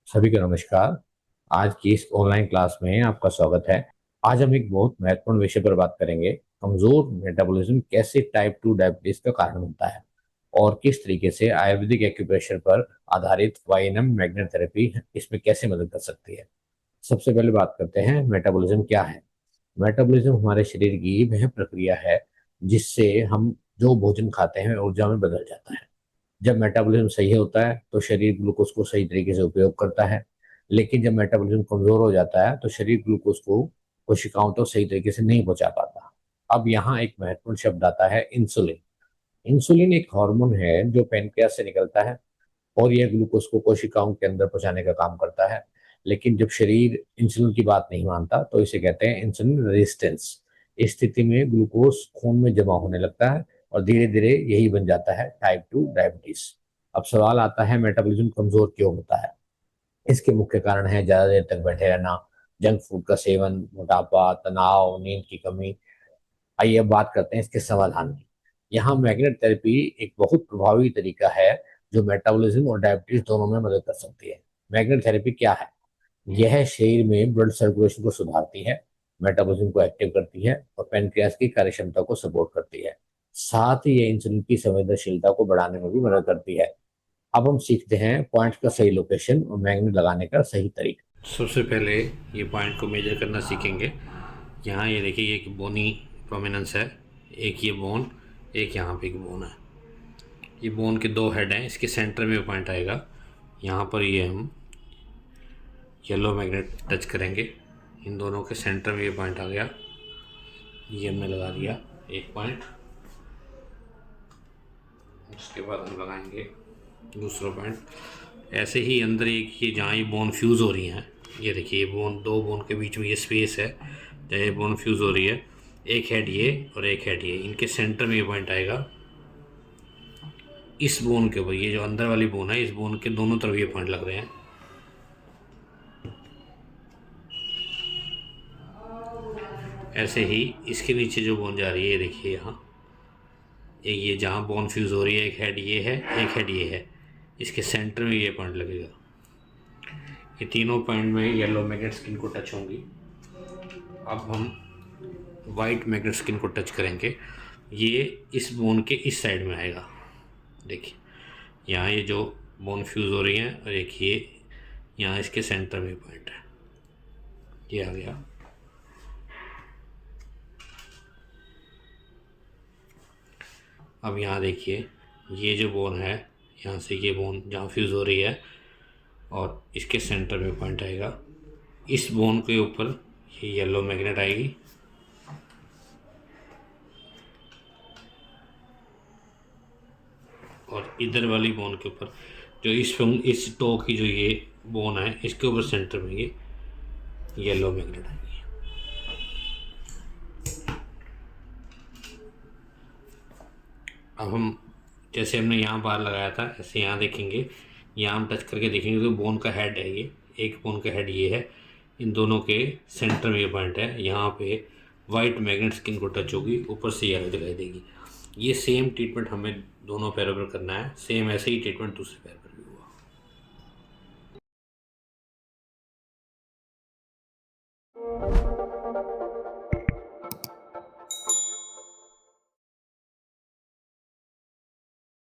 सभी को नमस्कार। आज की इस ऑनलाइन क्लास में आपका स्वागत है। आज हम एक बहुत महत्वपूर्ण विषय पर बात करेंगे। कमजोर मेटाबॉलिज्म कैसे टाइप 2 डायबिटीज का कारण होता है और किस तरीके से आयुर्वेदिक एक्यूप्रेशर पर आधारित वाइनम मैग्नेट थेरेपी इसमें कैसे मदद कर सकती है। सबसे पहले बात करते हैं मेटाबॉलिज्म क्या है। मेटाबॉलिज्म हमारे शरीर की वह प्रक्रिया है जिससे हम जो भोजन खाते हैं ऊर्जा में बदल जाता है। जब मेटाबॉलिज्म सही होता है तो शरीर ग्लूकोज को सही तरीके से उपयोग करता है, लेकिन जब मेटाबॉलिज्म कमजोर हो जाता है तो शरीर ग्लूकोज को कोशिकाओं तक सही तरीके से नहीं पहुंचा पाता। अब यहाँ एक महत्वपूर्ण शब्द आता है इंसुलिन। इंसुलिन एक हार्मोन है जो पेनक्रियास से निकलता है और यह ग्लूकोज को कोशिकाओं के अंदर पहुंचाने का काम करता है। लेकिन जब शरीर इंसुलिन की बात नहीं मानता तो इसे कहते हैं इंसुलिन रेजिस्टेंस। इस स्थिति में ग्लूकोज खून में जमा होने लगता है और धीरे धीरे यही बन जाता है टाइप 2 डायबिटीज। अब सवाल आता है मेटाबॉलिज्म कमजोर क्यों होता है। इसके मुख्य कारण है ज्यादा देर तक बैठे रहना, जंक फूड का सेवन, मोटापा, तनाव, नींद की कमी। आइए अब बात करते हैं इसके समाधान की। यहाँ मैग्नेट थेरेपी एक बहुत प्रभावी तरीका है जो मेटाबॉलिज्म और डायबिटीज दोनों में मदद कर सकती है। मैग्नेट थेरेपी क्या है? यह शरीर में ब्लड सर्कुलेशन को सुधारती है, मेटाबॉलिज्म को एक्टिव करती है और पैनक्रियास की कार्यक्षमता को सपोर्ट करती है। साथ ही ये इंसुलिन की संवेदनशीलता को बढ़ाने में भी मदद करती है। अब हम सीखते हैं पॉइंट्स का सही लोकेशन और मैग्नेट लगाने का सही तरीका। सबसे पहले ये पॉइंट को मेजर करना सीखेंगे। यहाँ ये देखिए, ये एक बोनी प्रोमिनेंस है, एक ये बोन, एक यहाँ पे एक बोन है। ये बोन के दो हेड हैं, इसके सेंटर में पॉइंट आएगा। यहाँ पर ये हम येलो मैग्नेट टच करेंगे, इन दोनों के सेंटर में ये पॉइंट आ गया। ये हमने लगा दिया एक पॉइंट। उसके बाद हम लगाएंगे दूसरा पॉइंट। ऐसे ही अंदर एक ये जहाँ ये बोन फ्यूज़ हो रही हैं, ये देखिए, ये बोन, दो बोन के बीच में ये स्पेस है जहाँ ये बोन फ्यूज़ हो रही है। एक हेड ये और एक हेड ये, इनके सेंटर में ये पॉइंट आएगा। इस बोन के ऊपर, ये जो अंदर वाली बोन है, इस बोन के दोनों तरफ ये पॉइंट लग रहे हैं। ऐसे ही इसके नीचे जो बोन जा रही है, ये देखिए यहाँ, एक ये जहाँ बोन फ्यूज़ हो रही है, एक हेड ये है, एक हेड ये है, इसके सेंटर में ये पॉइंट लगेगा। ये तीनों पॉइंट में येलो मैग्नेट स्किन को टच होंगी। अब हम वाइट मैग्नेट स्किन को टच करेंगे, ये इस बोन के इस साइड में आएगा। देखिए यहाँ ये जो बोन फ्यूज़ हो रही है और एक ये यहाँ इसके सेंटर में पॉइंट है, ये आ गया। अब यहाँ देखिए, ये जो बोन है, यहाँ से ये बोन जहाँ फ्यूज़ हो रही है और इसके सेंटर में पॉइंट आएगा। इस बोन के ऊपर ये येलो मैग्नेट आएगी और इधर वाली बोन के ऊपर जो इस टो की जो ये बोन है, इसके ऊपर सेंटर में ये येलो मैग्नेट आएगी। अब हम, जैसे हमने यहाँ बार लगाया था, ऐसे यहाँ देखेंगे, यहाँ हम टच करके देखेंगे तो बोन का हेड है ये, एक बोन का हेड ये है, इन दोनों के सेंटर में ये पॉइंट है। यहाँ पे वाइट मैग्नेट स्किन को टच होगी, ऊपर से येलो दिखाई देगी। ये सेम ट्रीटमेंट हमें दोनों पैरों पर करना है, सेम ऐसे ही ट्रीटमेंट दूसरे पैर पर।